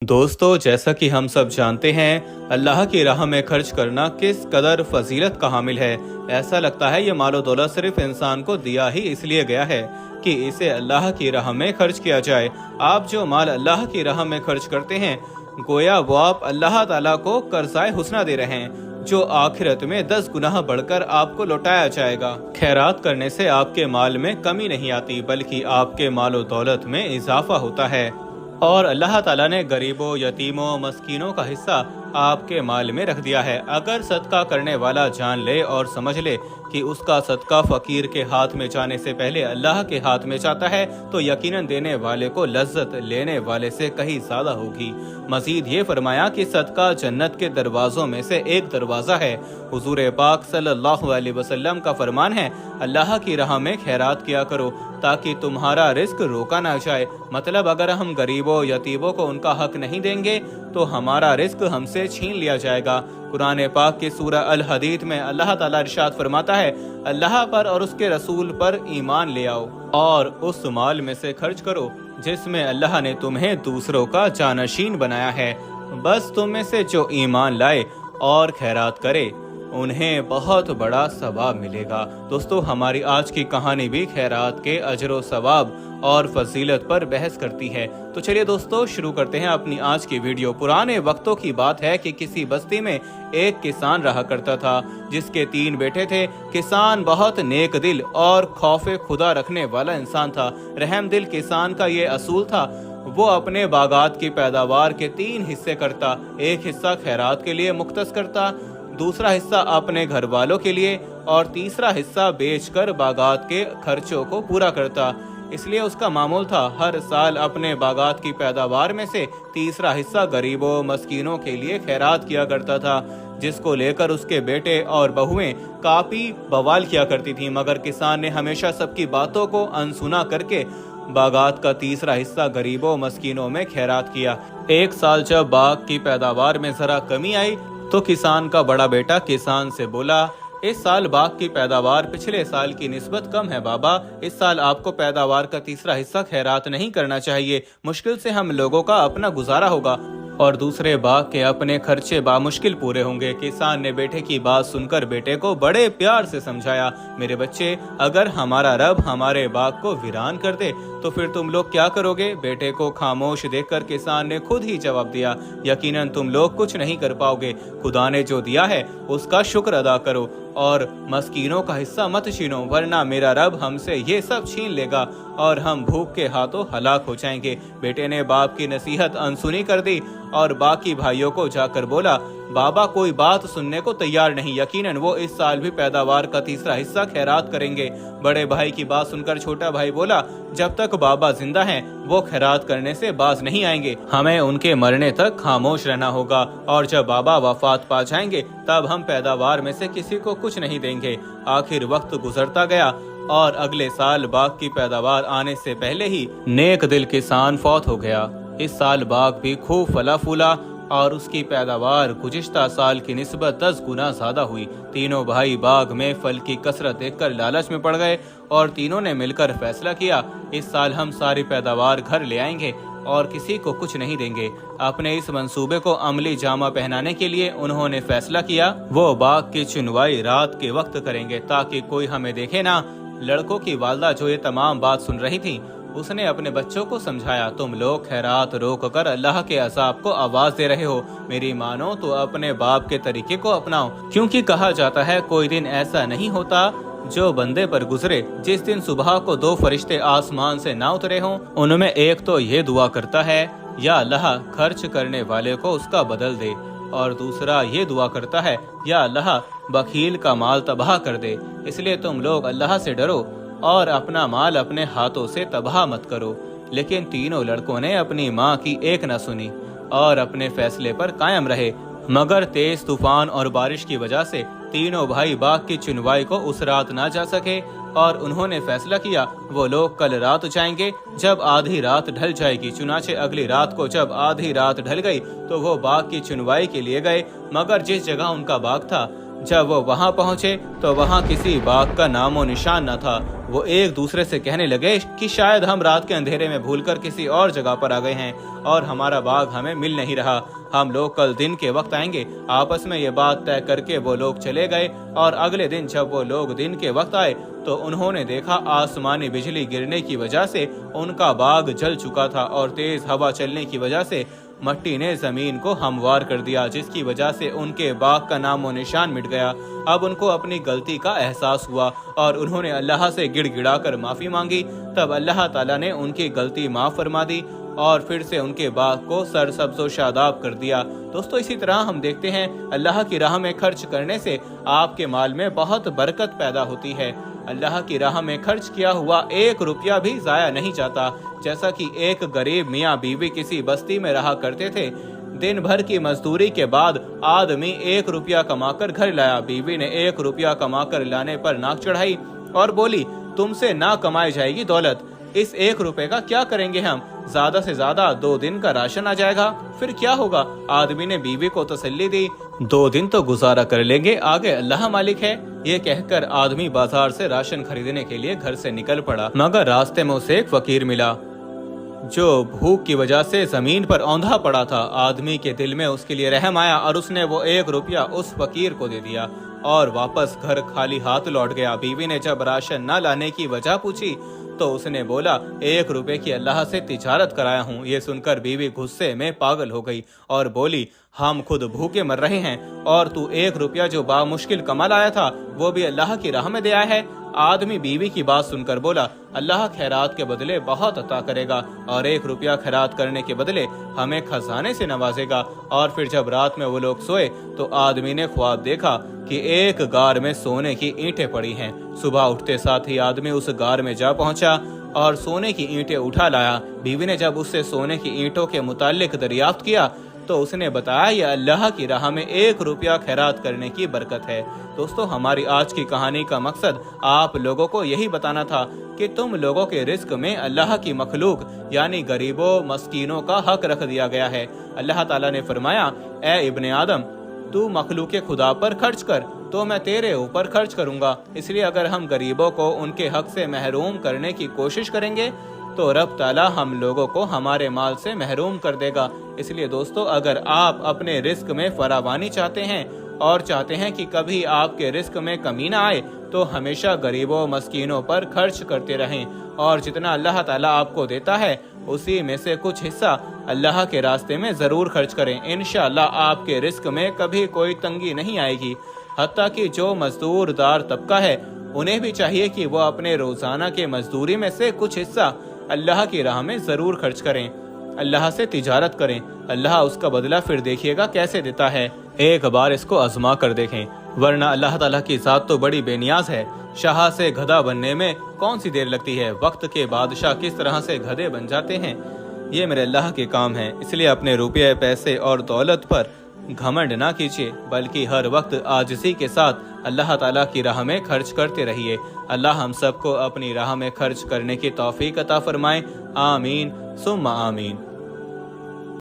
दोस्तों, जैसा कि हम सब जानते हैं, अल्लाह की राह में खर्च करना किस कदर फजीलत का हामिल है। ऐसा लगता है ये मालो दौलत सिर्फ इंसान को दिया ही इसलिए गया है कि इसे अल्लाह की राह में खर्च किया जाए। आप जो माल अल्लाह की राह में खर्च करते हैं, गोया वो आप अल्लाह ताला को कर्ज़ाए हुस्ना दे रहे हैं, जो आखिरत में 10 गुना बढ़कर आपको लौटाया जाएगा। खैरात करने से आपके माल में कमी नहीं आती, बल्कि आपके मालो दौलत में इजाफा होता है। और अल्लाह ताला ने गरीबों, यतीमों, मस्कीनों का हिस्सा आपके माल में रख दिया है। अगर सदका करने वाला जान ले और समझ ले कि उसका सदका फकीर के हाथ में जाने से पहले अल्लाह के हाथ में जाता है, तो यकीनन देने वाले को लज्जत लेने वाले से कहीं ज्यादा होगी। मजीद ये फरमाया कि सदका जन्नत के दरवाजों में से एक दरवाजा है। हुजूर पाक सल्लल्लाहु अलैहि वसल्लम का फरमान है, अल्लाह की राह में खैरात किया करो ताकि तुम्हारा रिस्क रोका ना जाए। मतलब अगर हम गरीबों, यतीमों को उनका हक नहीं देंगे तो हमारा रिस्क हमसे छीन लिया जाएगा। कुरान पाक की सूरह अल हदीद में अल्लाह ताला इरशाद फरमाता है, अल्लाह पर और उसके रसूल पर ईमान ले आओ और उस माल में से खर्च करो जिसमें अल्लाह ने तुम्हें दूसरों का जानशीन बनाया है। बस तुम में से जो ईमान लाए और खैरात करे उन्हें बहुत बड़ा सवाब मिलेगा। दोस्तों, हमारी आज की कहानी भी खैरात के अजर सवाब और फजीलत पर बहस करती है। तो चलिए दोस्तों, शुरू करते हैं अपनी आज की वीडियो। पुराने वक्तों की बात है कि किसी बस्ती में एक किसान रहा करता था जिसके 3 बेटे थे। किसान बहुत नेक दिल और खौफे खुदा रखने वाला इंसान था। रहम दिल किसान का ये असूल था, वो अपने बागात की पैदावार के 3 हिस्से करता। एक हिस्सा खैरात के लिए मुख्तस करता, दूसरा हिस्सा अपने घर वालों के लिए और तीसरा हिस्सा बेचकर बागात के खर्चों को पूरा करता। इसलिए उसका मामूल था हर साल अपने बागात की पैदावार में से तीसरा हिस्सा गरीबों, मस्कीनों के लिए खैरात किया करता था, जिसको लेकर उसके बेटे और बहुएं काफी बवाल किया करती थीं। मगर किसान ने हमेशा सबकी बातों को अनसुना करके बागात का तीसरा हिस्सा गरीबों, मस्कीनों में खैरात किया। एक साल जब बाग की पैदावार में जरा कमी आई तो किसान का बड़ा बेटा किसान से बोला, इस साल बाग की पैदावार पिछले साल की निस्बत कम है बाबा। इस साल आपको पैदावार का तीसरा हिस्सा खैरात नहीं करना चाहिए। मुश्किल से हम लोगों का अपना गुजारा होगा और दूसरे बाग के अपने खर्चे बामुश्किल पूरे होंगे। किसान ने बेटे की बात सुनकर बेटे को बड़े प्यार से समझाया, मेरे बच्चे, अगर हमारा रब हमारे बाग को वीरान कर दे तो फिर तुम लोग क्या करोगे? बेटे को खामोश देखकर किसान ने खुद ही जवाब दिया, यकीनन तुम लोग कुछ नहीं कर पाओगे। खुदा ने जो दिया है उसका शुक्र अदा करो और मस्कीनों का हिस्सा मत छीनो, वरना मेरा रब हमसे ये सब छीन लेगा और हम भूख के हाथों हलाक हो जाएंगे। बेटे ने बाप की नसीहत अनसुनी कर दी और बाकी भाइयों को जाकर बोला, बाबा कोई बात सुनने को तैयार नहीं, यकीनन वो इस साल भी पैदावार का तीसरा हिस्सा खैरात करेंगे। बड़े भाई की बात सुनकर छोटा भाई बोला, जब तक बाबा जिंदा हैं वो खैरात करने से बाज नहीं आएंगे, हमें उनके मरने तक खामोश रहना होगा और जब बाबा वफात पा जाएंगे तब हम पैदावार में से किसी को कुछ नहीं देंगे। आखिर वक्त गुजरता गया और अगले साल बाग की पैदावार आने से पहले ही नेक दिल किसान फौत हो गया। इस साल बाग भी खूब फला फूला और उसकी पैदावार गुज़िश्ता साल की निस्बत 10 गुना ज्यादा हुई। तीनों भाई बाग में फल की कसरत देखकर लालच में पड़ गए और तीनों ने मिलकर फैसला किया, इस साल हम सारी पैदावार घर ले आएंगे और किसी को कुछ नहीं देंगे। अपने इस मंसूबे को अमली जामा पहनाने के लिए उन्होंने फैसला किया, वो बाग की चुनवाई रात के वक्त करेंगे ताकि कोई हमें देखे ना। लड़कों की वालदा जो ये तमाम बात सुन रही थी, उसने अपने बच्चों को समझाया, तुम लोग खैरात रोक कर अल्लाह के अज़ाब को आवाज दे रहे हो, मेरी मानो तो अपने बाप के तरीके को अपनाओ। क्योंकि कहा जाता है कोई दिन ऐसा नहीं होता जो बंदे पर गुजरे जिस दिन सुबह को 2 फरिश्ते आसमान से ना उतरे हों। उनमें एक तो ये दुआ करता है, या अल्लाह खर्च करने वाले को उसका बदल दे, और दूसरा ये दुआ करता है, या अल्लाह बखील का माल तबाह कर दे। इसलिए तुम लोग अल्लाह से डरो और अपना माल अपने हाथों से तबाह मत करो। लेकिन तीनों लड़कों ने अपनी माँ की एक न सुनी और अपने फैसले पर कायम रहे। मगर तेज तूफान और बारिश की वजह से तीनों भाई बाग की चुनवाई को उस रात ना जा सके और उन्होंने फैसला किया वो लोग कल रात जाएंगे जब आधी रात ढल जाएगी। चुनाचे अगली रात को जब आधी रात ढल गई तो वो बाग की चुनवाई के लिए गए। मगर जिस जगह उनका बाग था, जब वो वहां पहुंचे तो वहां किसी बाग का नामो निशान न था। वो एक दूसरे से कहने लगे कि शायद हम रात के अंधेरे में भूलकर किसी और जगह पर आ गए हैं और हमारा बाग हमें मिल नहीं रहा। हम लोग कल दिन के वक्त आएंगे। आपस में ये बात तय करके वो लोग चले गए और अगले दिन जब वो लोग दिन के वक्त आए तो उन्होंने देखा आसमानी बिजली गिरने की वजह से उनका बाग जल चुका था और तेज हवा चलने की वजह से मट्टी ने जमीन को हमवार कर दिया, जिसकी वजह से उनके बाग का नामो निशान मिट गया। अब उनको अपनी गलती का एहसास हुआ और उन्होंने अल्लाह से गिड़गिड़ाकर माफी मांगी। तब अल्लाह ताला ने उनकी गलती माफ फरमा दी और फिर से उनके बाग को सरसब्ज़ व शादाब कर दिया। दोस्तों, इसी तरह हम देखते हैं अल्लाह की राह में खर्च करने से आपके माल में बहुत बरकत पैदा होती है। अल्लाह की राह में खर्च किया हुआ 1 रुपया भी जाया नहीं जाता। जैसा कि एक गरीब मियाँ बीवी किसी बस्ती में रहा करते थे। दिन भर की मजदूरी के बाद आदमी 1 रुपया कमाकर घर लाया। बीवी ने 1 रुपया कमाकर लाने पर नाक चढ़ाई और बोली, तुमसे ना कमाई जाएगी दौलत। इस 1 रुपए का क्या करेंगे हम? ज्यादा से ज्यादा 2 दिन का राशन आ जाएगा, फिर क्या होगा? आदमी ने बीवी को तसल्ली दी, 2 दिन तो गुजारा कर लेंगे, आगे अल्लाह मालिक है। ये कहकर आदमी बाजार से राशन खरीदने के लिए घर से निकल पड़ा। मगर रास्ते में उसे एक फकीर मिला जो भूख की वजह से जमीन पर औंधा पड़ा था। आदमी के दिल में उसके लिए रहम आया और उसने वो 1 रुपया उस फकीर को दे दिया और वापस घर खाली हाथ लौट गया। बीवी ने जब राशन न लाने की वजह पूछी तो उसने बोला, 1 रुपए की अल्लाह से तिजारत कराया हूँ। ये सुनकर बीवी गुस्से में पागल हो गई और बोली, हम खुद भूखे मर रहे हैं और तू 1 रुपया जो बामुश्किल कमा लाया था वो भी अल्लाह की राह में दे आया है। आदमी बीवी की बात सुनकर बोला, अल्लाह खैरात के बदले बहुत अता करेगा और 1 रुपया खैरात करने के बदले हमें खजाने से नवाजेगा। और फिर जब रात में वो लोग सोए तो आदमी ने ख्वाब देखा कि एक गार में सोने की ईंटें पड़ी हैं। सुबह उठते साथ ही आदमी उस गार में जा पहुंचा और सोने की ईंटें उठा लाया। बीवी ने जब उससे सोने की ईंटों के मुतालिक दरियाफ्त किया तो उसने बताया, यह अल्लाह की राह में 1 रुपया खैरात करने की बरकत है। दोस्तों, हमारी आज की कहानी का मकसद आप लोगों को यही बताना था कि तुम लोगों के रिस्क में अल्लाह की मखलूक यानी गरीबों मस्कीनों का हक रख दिया गया है। अल्लाह ताला ने फरमाया, ए इब्ने आदम, तू मखलूक खुदा पर खर्च कर तो मैं तेरे ऊपर खर्च करूंगा। इसलिए अगर हम गरीबों को उनके हक से महरूम करने की कोशिश करेंगे तो रब ताला हम लोगों को हमारे माल से महरूम कर देगा। इसलिए दोस्तों, अगर आप अपने रिस्क में फरावानी चाहते हैं और चाहते हैं कि कभी आपके रिस्क में कमी ना आए तो हमेशा गरीबों मस्कीनों पर खर्च करते रहें और जितना अल्लाह ताला आपको देता है उसी में से कुछ हिस्सा अल्लाह के रास्ते में ज़रूर खर्च करें। इंशाअल्लाह आपके रिस्क में कभी कोई तंगी नहीं आएगी। हत्ता कि जो मजदूरदार तबका है उन्हें भी चाहिए कि वो अपने रोज़ाना के मजदूरी में से कुछ हिस्सा अल्लाह की राह में ज़रूर खर्च करें, अल्लाह से तिजारत करें। अल्लाह उसका बदला फिर देखिएगा कैसे देता है। एक बार इसको आजमा कर देखें, वरना अल्लाह ताला की ज़ात तो बड़ी बेनियाज है। शाह से गधा बनने में कौन सी देर लगती है? वक्त के बादशाह किस तरह से गधे बन जाते हैं, ये मेरे अल्लाह के काम है। इसलिए अपने रुपये, पैसे और दौलत पर घमंड ना कीजिए, बल्कि हर वक्त आजिज़ी के साथ अल्लाह ताला की राह में खर्च करते रहिए। अल्लाह हम सबको अपनी राह में खर्च करने की तौफीक अता फरमाए। आमीन सुम्मा आमीन।